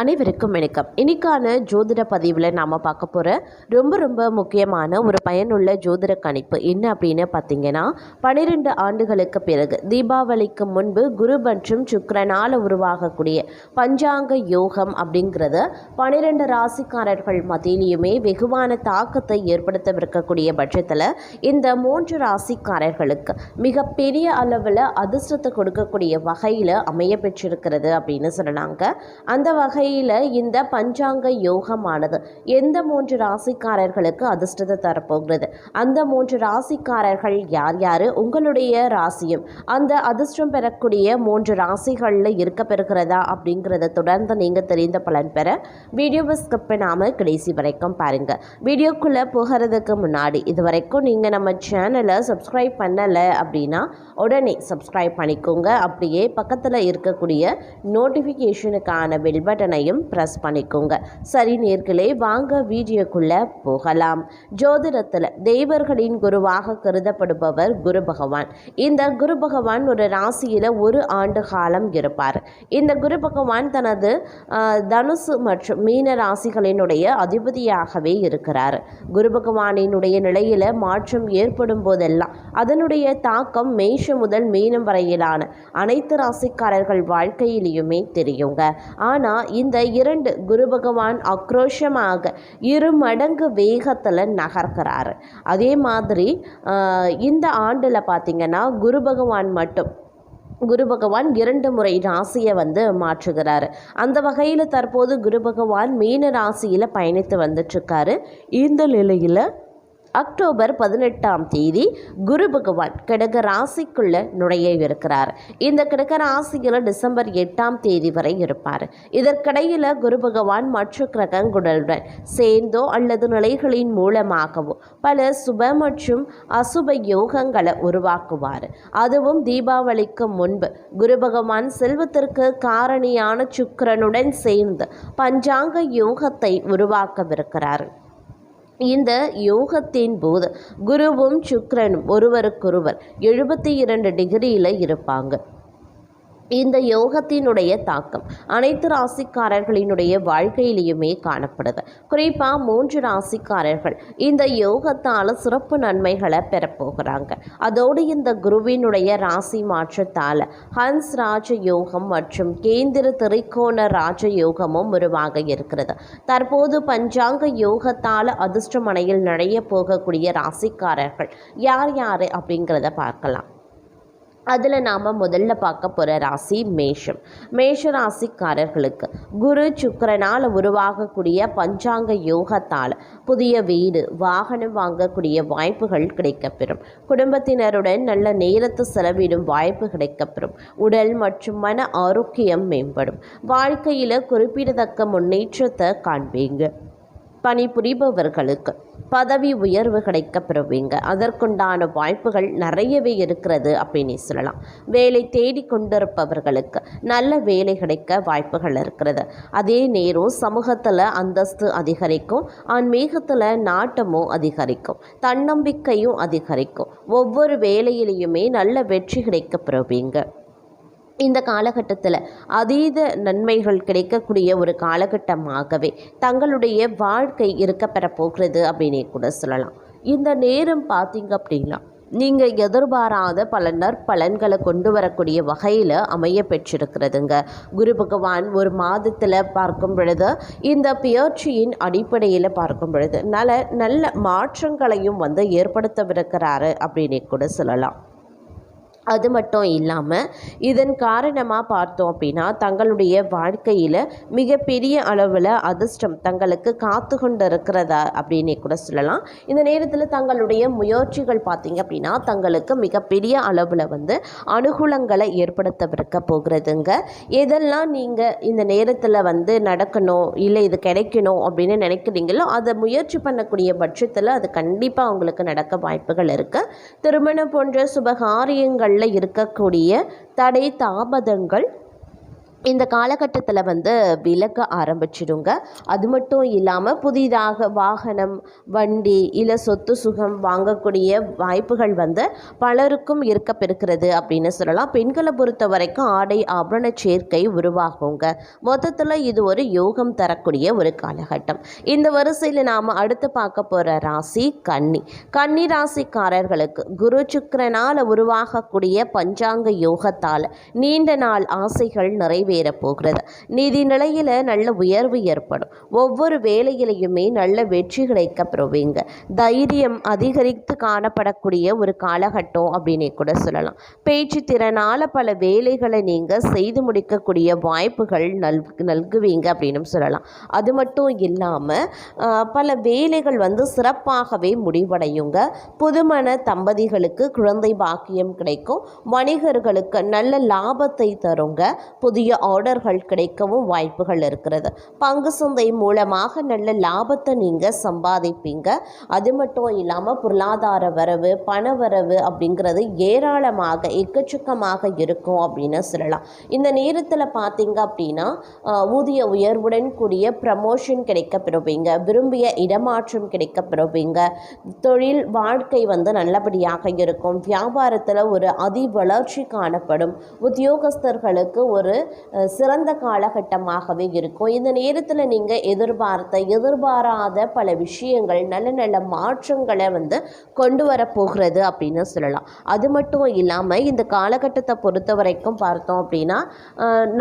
அனைவருக்கும் வணக்கம். இன்னைக்கான ஜோதிட பதிவில் நாம் பார்க்க போகிற ரொம்ப முக்கியமான ஒரு பயனுள்ள ஜோதிட கணிப்பு என்ன அப்படின்னு பார்த்தீங்கன்னா, 12 ஆண்டுகளுக்கு பிறகு தீபாவளிக்கு முன்பு குரு மற்றும் சுக்கிரனால் உருவாகக்கூடிய பஞ்சாங்க யோகம் அப்படிங்கிறது 12 ராசிக்காரர்கள் மத்தியிலையுமே வெகுவான தாக்கத்தை ஏற்படுத்தவிருக்கக்கூடிய பட்சத்தில் இந்த 3 ராசிக்காரர்களுக்கு மிகப்பெரிய அளவில் அதிர்ஷ்டத்தை கொடுக்கக்கூடிய வகையில் அமைய பெற்றிருக்கிறது அப்படின்னு சொல்லலாங்க. அந்த வகை இந்த பஞ்சாங்க யோகமானது எந்த 3 ராசிக்காரர்களுக்கு அதிர்ஷ்டத்தை தரப்போகிறது, அந்த 3 ராசிக்காரர்கள் யார் யார், உங்களுடைய ராசியும் அந்த அதிர்ஷ்டம் பெறக்கூடிய 3 ராசிகளில் இருக்க பெறுகிறதா அப்படிங்கிறத தொடர்ந்து நீங்கள் தெரிந்த பலன் பெற வீடியோவை ஸ்கிப் பண்ணாமல் கடைசி வரைக்கும் பாருங்கள். வீடியோக்குள்ளே போகிறதுக்கு முன்னாடி இது வரைக்கும் நீங்கள் நம்ம சேனலை சப்ஸ்கிரைப் பண்ணலை அப்படின்னா உடனே சப்ஸ்கிரைப் பண்ணிக்கோங்க. அப்படியே பக்கத்தில் இருக்கக்கூடிய நோட்டிஃபிகேஷனுக்கான பெல் பட்டனை பிரஸ் பண்ணிக்கோங்க. சரி நேர்களே, வாங்க வீடியோக்குள்ள போகலாம். ஜோதிடத்தில் தேவர்களின் குருவாக கருதப்படுபவர் குரு பகவான். இந்த குரு பகவான் ஒரு ராசியில் 1 ஆண்டு காலம் இருப்பார். இந்த குரு பகவான் தனது தனுசு மற்றும் மீன ராசிகளினுடைய அதிபதியாகவே இருக்கிறார். குரு பகவானினுடைய நிலையில் மாற்றம் ஏற்படும் போதெல்லாம் அதனுடைய தாக்கம் மேஷம் முதல் மீனம் வரையிலான அனைத்து ராசிக்காரர்கள் வாழ்க்கையிலையுமே தெரியுங்க. ஆனால் இந்த 2 குரு பகவான் ஆக்ரோஷமாக 2 மடங்கு வேகத்தில் நகர்கிறார். அதே மாதிரி இந்த ஆண்டில் பார்த்திங்கன்னா குரு பகவான் 2 முறை ராசியை மாற்றுகிறார். அந்த வகையில் தற்போது குரு பகவான் மீன ராசியில் பயணித்து வந்துட்டுருக்காரு. இந்த நிலையில் அக்டோபர் 18ஆம் தேதி குரு பகவான் கடக ராசிக்குள்ள நுழைய இருக்கிறார். இந்த கடக ராசியில் டிசம்பர் 8ஆம் தேதி வரை இருப்பார். இதற்கிடையில் குரு பகவான் மற்ற கிரகங்களுடன் சேர்ந்தோ அல்லது நிலைகளின் மூலமாகவோ பல சுப மற்றும் அசுப யோகங்களை உருவாக்குவார். அதுவும் தீபாவளிக்கு முன்பு குரு பகவான் செல்வத்திற்கு காரணியான சுக்கிரனுடன் சேர்ந்து பஞ்சாங்க யோகத்தை உருவாக்கவிருக்கிறார். இந்த யோகத்தின் போது குருவும் சுக்கிரனும் ஒருவருக்கொருவர் 72 டிகிரியில் இருப்பாங்க. இந்த யோகத்தினுடைய தாக்கம் அனைத்து ராசிக்காரர்களினுடைய வாழ்க்கையிலையுமே காணப்படுது. குறிப்பாக 3 ராசிக்காரர்கள் இந்த யோகத்தால் சிறப்பு நன்மைகளை பெறப்போகிறாங்க. அதோடு இந்த குருவினுடைய ராசி மாற்றத்தால் ஹன்ஸ் ராஜ யோகம் மற்றும் கேந்திர திரிகோண ராஜ யோகமும் உருவாக இருக்கிறது. தற்போது பஞ்சாங்க யோகத்தால் அதிர்ஷ்டமனையில் நுழைய போகக்கூடிய ராசிக்காரர்கள் யார் யார் அப்படிங்கிறத பார்க்கலாம். அதில் நாம் முதல்ல பார்க்க போகிற ராசி மேஷம். மேஷ ராசிக்காரர்களுக்கு குரு சுக்கிரனால் உருவாகக்கூடிய பஞ்சாங்க யோகத்தால் புதிய வீடு வாகனம் வாங்கக்கூடிய வாய்ப்புகள் கிடைக்கப்பெறும். குடும்பத்தினருடன் நல்ல நேரத்தை செலவிடும் வாய்ப்பு கிடைக்கப்பெறும். உடல் மற்றும் மன ஆரோக்கியம் மேம்படும். வாழ்க்கையில் குறிப்பிடத்தக்க முன்னேற்றத்தை காண்பீங்க. பணிபுரிபவர்களுக்கு பதவி உயர்வு கிடைக்கப்பெறுவீங்க. அதற்குண்டான வாய்ப்புகள் நிறையவே இருக்கிறது அப்படின்னு சொல்லலாம். வேலை தேடி கொண்டிருப்பவர்களுக்கு நல்ல வேலை கிடைக்க வாய்ப்புகள் இருக்கிறது. அதே நேரம் சமூகத்தில் அந்தஸ்து அதிகரிக்கும். ஆன்மீகத்தில் நாட்டமும் அதிகரிக்கும். தன்னம்பிக்கையும் அதிகரிக்கும். ஒவ்வொரு வேலையிலையுமே நல்ல வெற்றி கிடைக்கப்பெறுவீங்க. இந்த காலகட்டத்தில் அதீத நன்மைகள் கிடைக்கக்கூடிய ஒரு காலகட்டமாகவே தங்களுடைய வாழ்க்கை இருக்க பெறப்போகிறது அப்படின்னே கூட சொல்லலாம். இந்த நேரம் பார்த்திங்க அப்படின்னா நீங்கள் எதிர்பாராத பல நற்பலன்களை கொண்டு வரக்கூடிய வகையில் அமைய பெற்றிருக்கிறதுங்க. குரு பகவான் ஒரு மாதத்தில் பார்க்கும் பொழுது இந்த பெயர்ச்சியின் அடிப்படையில் பார்க்கும் பொழுது நல்ல மாற்றங்களையும் ஏற்படுத்தவிருக்கிறாரு அப்படின்னே கூட சொல்லலாம். அது மட்டும் இல்லாமல் இதன் காரணமாக பார்த்தோம் அப்படின்னா தங்களுடைய வாழ்க்கையில் மிகப்பெரிய அளவில் அதிர்ஷ்டம் தங்களுக்கு காத்து கொண்டு இருக்கிறதா அப்படின்னே கூட சொல்லலாம். இந்த நேரத்தில் தங்களுடைய முயற்சிகள் பார்த்திங்க அப்படின்னா தங்களுக்கு மிகப்பெரிய அளவில் அனுகூலங்களை ஏற்படுத்தவிருக்க போகிறதுங்க. எதெல்லாம் நீங்கள் இந்த நேரத்தில் நடக்கணும் இல்லை இது கிடைக்கணும் அப்படின்னு நினைக்கிறீங்களோ அதை முயற்சி பண்ணக்கூடிய பட்சத்தில் அது கண்டிப்பாக உங்களுக்கு நடக்க வாய்ப்புகள் இருக்குது. திருமணம் போன்ற சுபகாரியங்கள் இருக்கக்கூடிய தடை தாமதங்கள் இந்த காலகட்டத்தில் விலக ஆரம்பிச்சிடுங்க. அது மட்டும் இல்லாமல் புதிதாக வாகனம், வண்டி இல்லை சொத்து சுகம் வாங்கக்கூடிய வாய்ப்புகள் பலருக்கும் இருக்கப்பெறுகிறது அப்படின்னு சொல்லலாம். பெண்களை பொறுத்த வரைக்கும் ஆடை ஆபரண சேர்க்கை உருவாகுங்க. மொத்தத்தில் இது ஒரு யோகம் தரக்கூடிய ஒரு காலகட்டம். இந்த வரிசையில் நாம் அடுத்து பார்க்க போகிற ராசி கன்னி. கன்னி ராசிக்காரர்களுக்கு குரு சுக்கிரனால் உருவாகக்கூடிய பஞ்சாங்க யோகத்தால் நீண்ட நாள் ஆசைகள் நிறைவேற போகிறது. நிதி நிலையில நல்ல உயர்வு ஏற்படும். ஒவ்வொரு வேலையிலையுமே நல்ல வெற்றி கிடைக்க பெறுவீங்க. தைரியம் அதிகரித்து காணப்படக்கூடிய ஒரு காலகட்டம் அப்படின்னு கூட சொல்லலாம். பேச்சு திறனால பல வேலைகளை நீங்க செய்து முடிக்கக்கூடிய வாய்ப்புகள் நல்குவீங்க அப்படின்னு சொல்லலாம். அது மட்டும் இல்லாம பல வேலைகள் சிறப்பாகவே முடிவடையுங்க. புதுமண தம்பதிகளுக்கு குழந்தை பாக்கியம் கிடைக்கும். வணிகர்களுக்கு நல்ல லாபத்தை தருங்க. புதிய ஆர்டர்கள் கிடைக்கவும் வாய்ப்புகள் இருக்கிறது. பங்கு சந்தை மூலமாக நல்ல லாபத்தை நீங்கள் சம்பாதிப்பீங்க. அது மட்டும் இல்லாமல் பொருளாதார வரவு, பண வரவு அப்படிங்கிறது ஏராளமாக எக்கச்சக்கமாக இருக்கும் அப்படின்னு சொல்லலாம். இந்த நேரத்தில் பார்த்தீங்க அப்படின்னா ஊதிய உயர்வுடன் கூடிய ப்ரமோஷன் கிடைக்க பெறுவீங்க. விரும்பிய இடமாற்றம் கிடைக்க பெறுவீங்க. தொழில் வாழ்க்கை நல்லபடியாக இருக்கும். வியாபாரத்தில் ஒரு அதி வளர்ச்சி காணப்படும். உத்தியோகஸ்தர்களுக்கு ஒரு சிறந்த காலகட்டமாகவே இருக்கும். இந்த நேரத்தில் நீங்கள் எதிர்பாராத பல விஷயங்கள் நல்ல நல்ல மாற்றங்களை கொண்டு வரப்போகிறது அப்படின்னு சொல்லலாம். அது மட்டும் இல்லாமல் இந்த காலகட்டத்தை பொறுத்த வரைக்கும் பார்த்தோம் அப்படின்னா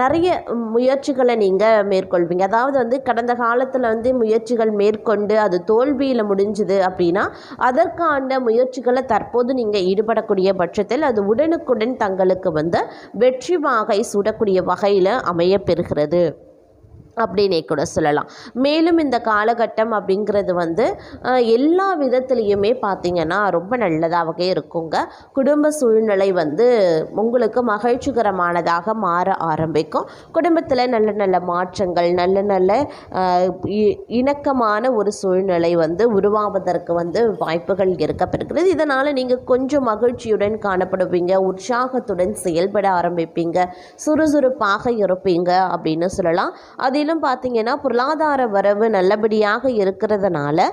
நிறைய முயற்சிகளை நீங்கள் மேற்கொள்வீங்க. அதாவது கடந்த காலத்தில் முயற்சிகள் மேற்கொண்டு அது தோல்வியில் முடிஞ்சுது அப்படின்னா அதற்கான முயற்சிகளை தற்போது நீங்கள் ஈடுபடக்கூடிய பட்சத்தில் அது உடனுக்குடன் தங்களுக்கு வெற்றி வாகை சூடக்கூடிய வகையில் அமைய பெறுகிறது அப்படின்னே கூட சொல்லலாம். மேலும் இந்த காலகட்டம் அப்படிங்கிறது எல்லா விதத்துலேயுமே பார்த்திங்கன்னா ரொம்ப நல்லதாகவே இருக்குங்க. குடும்ப சூழ்நிலை உங்களுக்கு மகிழ்ச்சிகரமானதாக மாற ஆரம்பிக்கும். குடும்பத்தில் நல்ல நல்ல மாற்றங்கள், நல்ல நல்ல இணக்கமான ஒரு சூழ்நிலை உருவாவதற்கு வாய்ப்புகள் இருக்கப்பெறுகிறது. இதனால் நீங்கள் கொஞ்சம் மகிழ்ச்சியுடன் காணப்படுவீங்க. உற்சாகத்துடன் செயல்பட ஆரம்பிப்பீங்க. சுறுசுறுப்பாக இருப்பீங்க அப்படின்னு சொல்லலாம். அதிலும் பார்த்தீங்கன்னா பொருளாதார வரவு நல்லபடியாக இருக்கிறதுனால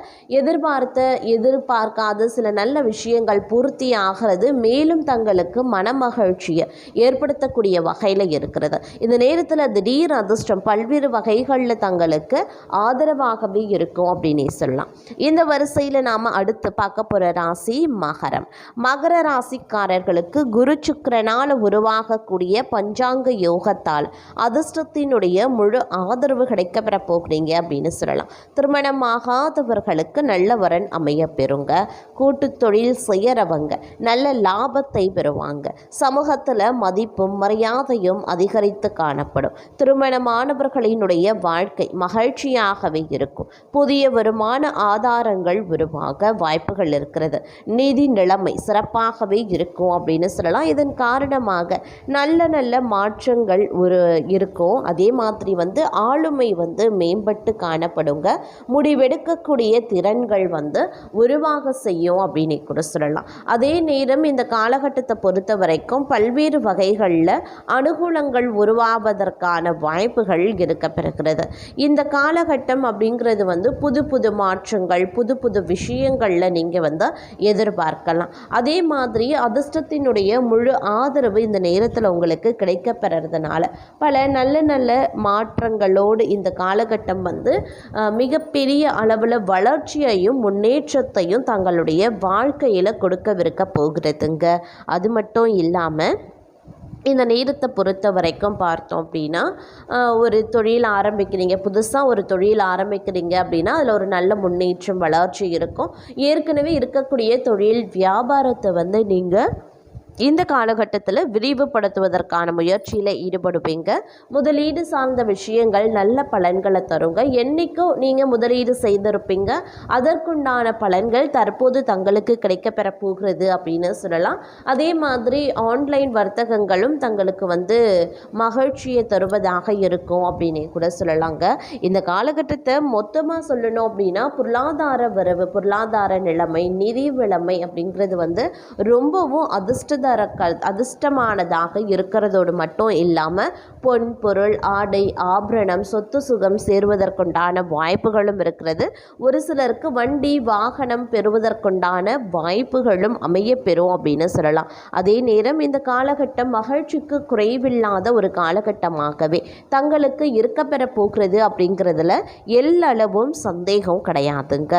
எதிர்பார்க்காத சில நல்ல விஷயங்கள் பூர்த்தி ஆகிறது. மேலும் தங்களுக்கு மனமகிழ்ச்சியை ஏற்படுத்தக்கூடிய வகையில் இருக்கிறது. இந்த நேரத்தில் திடீர் அதிர்ஷ்டம் பல்வேறு வகைகளில் தங்களுக்கு ஆதரவாகவே இருக்கும் அப்படின்னே சொல்லலாம். இந்த வரிசையில் நாம் அடுத்து பார்க்க போகிற ராசி மகரம். மகர ராசிக்காரர்களுக்கு குரு சுக்கிரனால் உருவாகக்கூடிய பஞ்சாங்க யோகத்தால் அதிர்ஷ்டத்தினுடைய முழு ஆதரவு கிடைக்கப்பெற போகிறீங்க அப்படின்னு சொல்லலாம். திருமணமாகாதவர்களுக்கு நல்ல வரன் அமைய பெறுங்க. கூட்டு தொழில் செய்யறவங்க நல்ல லாபத்தை பெறுவாங்க. சமூகத்தில் மதிப்பும் மரியாதையும் அதிகரித்து காணப்படும். திருமணமானவர்களினுடைய வாழ்க்கை மகிழ்ச்சியாகவே இருக்கும். புதிய வருமான ஆதாரங்கள் உருவாக வாய்ப்புகள் இருக்கிறது. நிதி நிலைமை சிறப்பாகவே இருக்கும் அப்படின்னு சொல்லலாம். இதன் காரணமாக நல்ல நல்ல மாற்றங்கள் இருக்கும். அதே மாதிரி ஆளுமை மேம்பட்டு காணப்படுங்க. முடிவெடுக்கக்கூடிய திறன்கள் உருவாக செய்யும் அப்படின்னு கூட சொல்லலாம். அதே நேரம் இந்த காலகட்டத்தை பொறுத்த வரைக்கும் பல்வேறு வகைகளில் அனுகூலங்கள் உருவாவதற்கான வாய்ப்புகள் இருக்கப்பெறுகிறது. இந்த காலகட்டம் அப்படிங்கிறது புது புது மாற்றங்கள், புது புது விஷயங்களில் நீங்கள் எதிர்பார்க்கலாம். அதே மாதிரி அதிர்ஷ்டத்தினுடைய முழு ஆதரவு இந்த நேரத்தில் உங்களுக்கு கிடைக்கப்பெறதுனால பல நல்ல நல்ல மாற்றங்களோடு இந்த காலகட்டம் மிகப்பெரிய அளவில் வளர்ச்சியையும் முன்னேற்றத்தையும் தங்களுடைய வாழ்க்கையில் கொடுக்கவிருக்க போகிறதுங்க. அது மட்டும் இல்லாமல் இந்த நேரத்தை பொறுத்த வரைக்கும் பார்த்தோம் அப்படின்னா ஒரு தொழில் ஆரம்பிக்கிறீங்க, புதுசாக ஒரு தொழில் ஆரம்பிக்கிறீங்க அப்படின்னா அதில் ஒரு நல்ல முன்னேற்றம் வளர்ச்சி இருக்கும். ஏற்கனவே இருக்கக்கூடிய தொழில் வியாபாரத்தை நீங்கள் இந்த காலகட்டத்தில் விரிவுபடுத்துவதற்கான முயற்சியில் ஈடுபடுவீங்க. முதலீடு சார்ந்த விஷயங்கள் நல்ல பலன்களை தருங்க. என்றைக்கும் நீங்கள் முதலீடு செய்திருப்பீங்க, அதற்குண்டான பலன்கள் தற்போது தங்களுக்கு கிடைக்கப்பெற போகிறது அப்படின்னு சொல்லலாம். அதே மாதிரி ஆன்லைன் வர்த்தகங்களும் தங்களுக்கு மகிழ்ச்சியை தருவதாக இருக்கும் அப்படின்னு கூட சொல்லலாங்க. இந்த காலகட்டத்தை மொத்தமாக சொல்லணும் அப்படின்னா பொருளாதார வரவு, பொருளாதார நிலைமை, நிதி நிலைமை அப்படிங்கிறது ரொம்பவும் அதிர்ஷ்ட அதிர்ஷ்டமானதாக இருக்கிறதோடு மட்டும் இல்லாமல் பொன் பொருள் ஆடை ஆபரணம் சொத்து சுகம் சேருவதற்குண்டான வாய்ப்புகளும் இருக்கிறது. ஒரு சிலருக்கு வண்டி வாகனம் பெறுவதற்குண்டான வாய்ப்புகளும் அமையப்பெறும் அப்படின்னு சொல்லலாம். அதே நேரம் இந்த காலகட்டம் மகிழ்ச்சிக்கு குறைவில்லாத ஒரு காலகட்டமாகவே தங்களுக்கு இருக்கப்பெற போகிறது அப்படிங்கிறதுல எல்லளவும் சந்தேகம் கிடையாதுங்க.